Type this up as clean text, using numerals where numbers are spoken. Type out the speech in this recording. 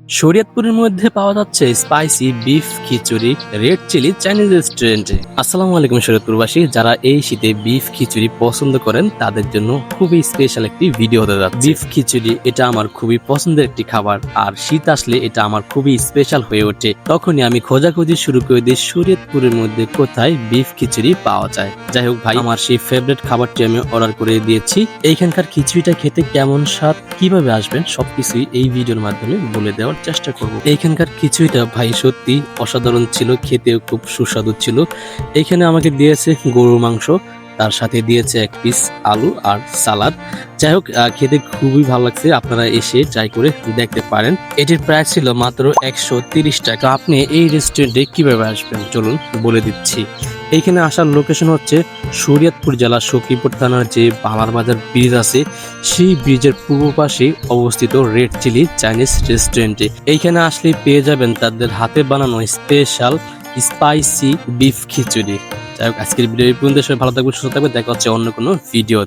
শরীয়তপুরের মধ্যে পাওয়া যাচ্ছে স্পাইসি বিফ খিচুড়ি রেড চিলি চাইনিজ রেস্টুরেন্টে। আসসালামু আলাইকুম শরীয়তপুরবাসী, যারা এই শীতে বিফ খিচুড়ি পছন্দ করেন তাদের জন্য খুবই স্পেশাল একটি ভিডিও হতে যাচ্ছে। বিফ খিচুড়ি এটা আমার খুবই পছন্দের একটি খাবার, আর শীত আসলে এটা আমার খুবই স্পেশাল হয়ে ওঠে। তখনই আমি খোঁজাখুঁজি শুরু করে দিই শরীয়তপুরের মধ্যে কোথায় বিফ খিচুড়ি পাওয়া যায়। যাই হোক ভাই, আমার সেই ফেভারিট খাবারটি আমি অর্ডার করে দিয়েছি। এইখানকার খিচুড়িটা খেতে কেমন স্বাদ, কিভাবে আসবেন সবকিছুই এই ভিডিওর মাধ্যমে বলে দেওয়ার চেষ্টা করব। এইখানকার খিচুড়িটা ভাই সত্যি অসাধারণ ছিল, খেতেও খুব সুস্বাদু ছিল। এখানে আমাকে দিয়েছে গরুর মাংস, তার সাথে দিয়েছে এক পিস আলু আর সালাদ। যাই হোক, খেতে খুবই ভালো লাগছে, আপনারা এসে ট্রাই করে দেখতে পারেন। এটির প্রাইস ছিল মাত্র 130 টাকা। আপনি এই রেস্টুরেন্টে কিভাবে আসবেন চলুন বলে দিচ্ছি। এইখানে আসার লোকেশন হচ্ছে শরীয়তপুর জেলার সখীপুর থানার যে বাংলার বাজার ব্রিজ আছে, সেই ব্রিজের পূর্ব পাশে অবস্থিত রেড চিলি চাইনিজ রেস্টুরেন্টে। এইখানে আসলে পেয়ে যাবেন তাদের হাতে বানানো স্পেশাল স্পাইসি বিফ খিচুড়ি। যাই হোক, আজকের ভিডিও এই পর্যন্ত। সবাই ভালো থাকবেন, সুস্থ থাকবেন, দেখা হচ্ছে অন্য কোনো ভিডিও।